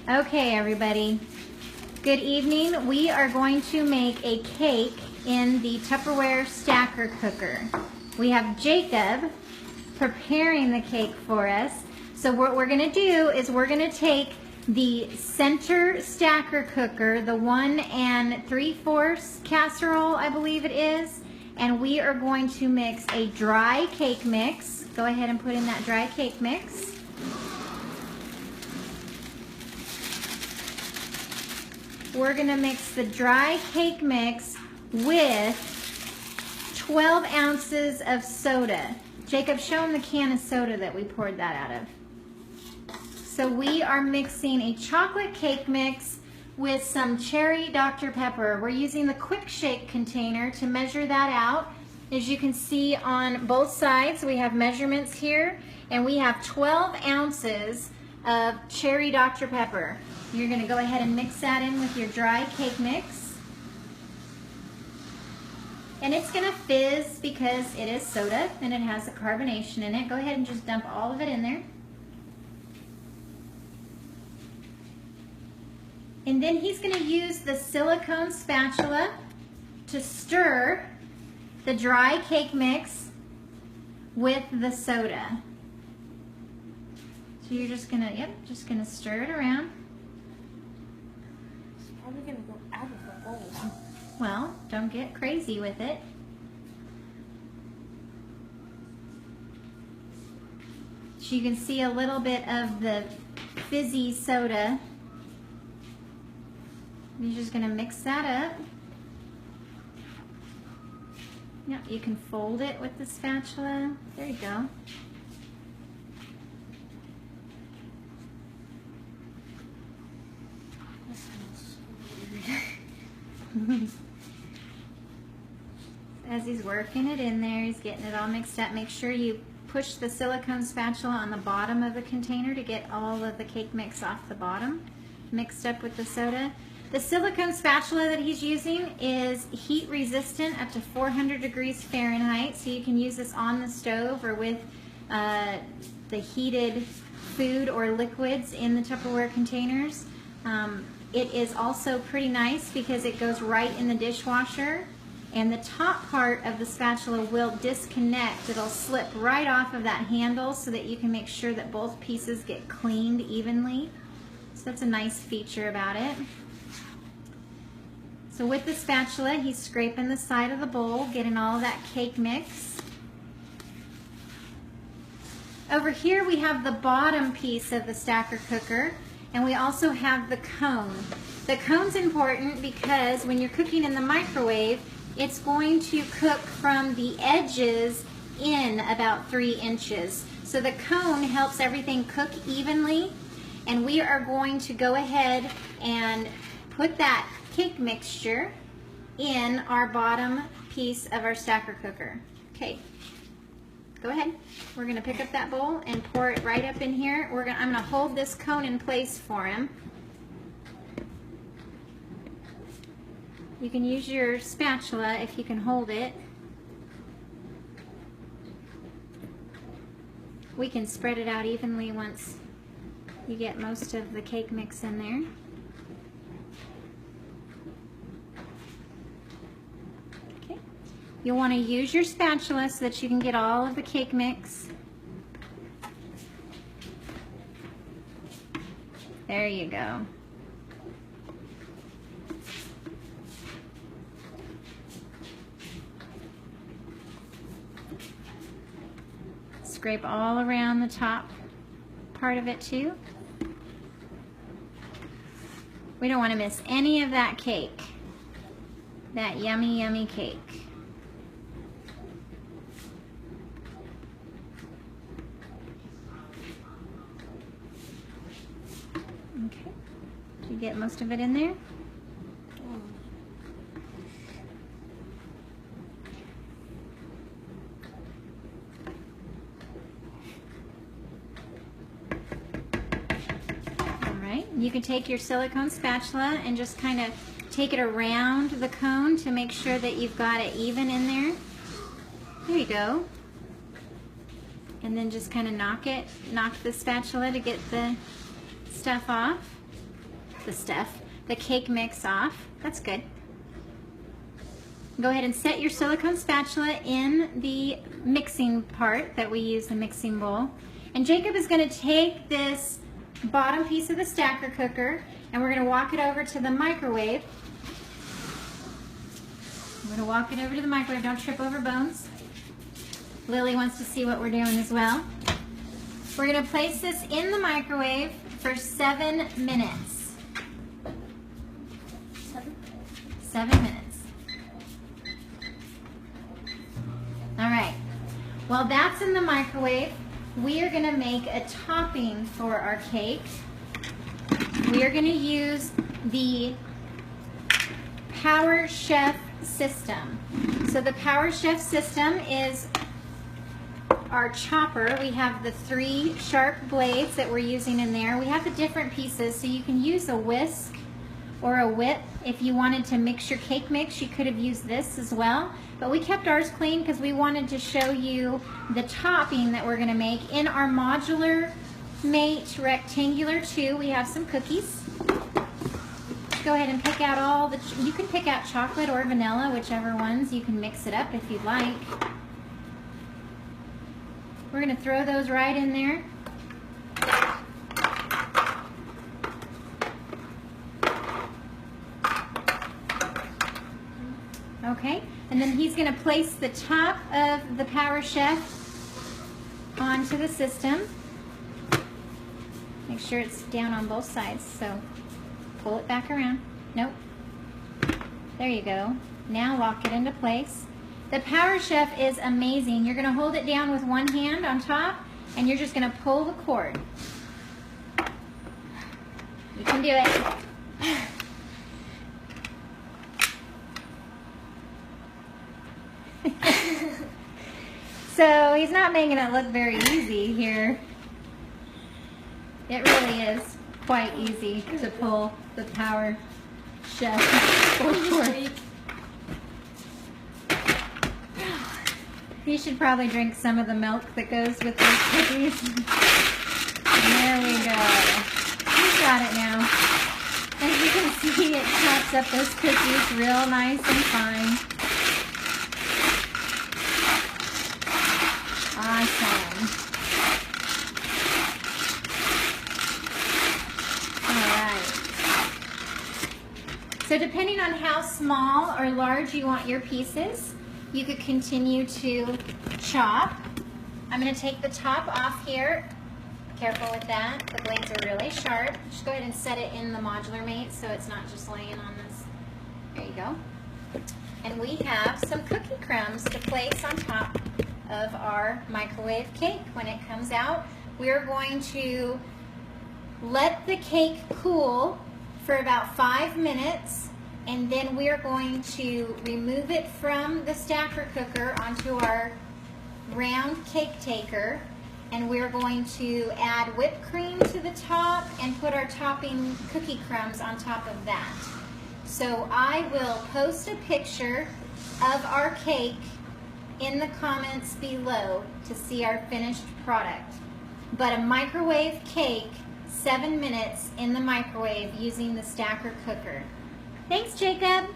Okay, everybody. Good evening. We are going to make a cake in the Tupperware stacker cooker. We have Jacob preparing the cake for us. So what we're going to do is we're going to take the center stacker cooker, the 1 3/4 casserole, I believe it is, and we are going to mix a dry cake mix. Go ahead and put in that dry cake mix. We're going to mix the dry cake mix with 12 ounces of soda. Jacob, show him the can of soda that we poured that out of. So we are mixing a chocolate cake mix with some cherry Dr. Pepper. We're using the quick shake container to measure that out. As you can see on both sides, we have measurements here, and we have 12 ounces of cherry Dr. Pepper. You're going to go ahead and mix that in with your dry cake mix. And it's going to fizz because it is soda and it has the carbonation in it. Go ahead and just dump all of it in there. And then he's going to use the silicone spatula to stir the dry cake mix with the soda. So you're just going to, just going to stir it around. It's probably going to go out of the bowl. Well, don't get crazy with it. So you can see a little bit of the fizzy soda. You're just going to mix that up. Yep, you can fold it with the spatula. There you go. That smells so weird. As he's working it in there, he's getting it all mixed up. Make sure you push the silicone spatula on the bottom of the container to get all of the cake mix off the bottom, mixed up with the soda. The silicone spatula that he's using is heat resistant up to 400 degrees Fahrenheit, so you can use this on the stove or with the heated food or liquids in the Tupperware containers. It is also pretty nice because it goes right in the dishwasher, and the top part of the spatula will disconnect. It'll slip right off of that handle so that you can make sure that both pieces get cleaned evenly. So that's a nice feature about it. So with the spatula, he's scraping the side of the bowl, getting all of that cake mix. Over here we have the bottom piece of the stacker cooker, and we also have the cone. The cone's important because when you're cooking in the microwave, it's going to cook from the edges in about 3 inches. So the cone helps everything cook evenly, and we are going to go ahead and put that cake mixture in our bottom piece of our stacker cooker. Okay, go ahead. We're going to pick up that bowl and pour it right up in here. I'm going to hold this cone in place for him. You can use your spatula if you can hold it. We can spread it out evenly once you get most of the cake mix in there. Okay. You'll want to use your spatula so that you can get all of the cake mix. There you go. Scrape all around the top part of it too. We don't want to miss any of that cake. That yummy, yummy cake. Okay. Did you get most of it in there? You can take your silicone spatula and just kind of take it around the cone to make sure that you've got it even in there. There you go. And then just kind of knock the spatula to get the stuff off. the cake mix off. That's good. Go ahead and set your silicone spatula in the mixing part that we use, the mixing bowl. And Jacob is going to take this bottom piece of the stacker cooker and we're going to walk it over to the microwave. I'm going to walk it over to the microwave. Don't trip over bones. Lily wants to see what we're doing as well. We're going to place this in the microwave for 7 minutes. 7 minutes. All right. While that's in the microwave, we are going to make a topping for our cake. We are going to use the Power Chef system. So the Power Chef system is our chopper. We have the 3 sharp blades that we're using in there. We have the different pieces, so you can use a whisk or a whip. If you wanted to mix your cake mix, you could have used this as well. But we kept ours clean because we wanted to show you the topping that we're going to make. In our Modular Mate Rectangular 2, we have some cookies. Go ahead and pick out all the, you can pick out chocolate or vanilla, whichever ones. You can mix it up if you'd like. We're going to throw those right in there. Okay, and then he's going to place the top of the Power Chef onto the system. Make sure it's down on both sides, so pull it back around. Nope. There you go. Now lock it into place. The Power Chef is amazing. You're going to hold it down with one hand on top, and you're just going to pull the cord. You can do it. So he's not making it look very easy here. It really is quite easy to pull the Power Chef forward. You should probably drink some of the milk that goes with those cookies. There we go. He's got it now. As you can see, it chops up those cookies real nice and fine. Awesome. Alright. So depending on how small or large you want your pieces, you could continue to chop. I'm going to take the top off here. Careful with that. The blades are really sharp. Just go ahead and set it in the Modular Mate so it's not just laying on this. There you go. And we have some cookie crumbs to place on top of our microwave cake. When it comes out, we're going to let the cake cool for about 5 minutes, and then we're going to remove it from the stacker cooker onto our round cake taker, and we're going to add whipped cream to the top and put our topping cookie crumbs on top of that. So I will post a picture of our cake in the comments below to see our finished product. But a microwave cake, 7 minutes in the microwave using the stacker cooker. Thanks, Jacob.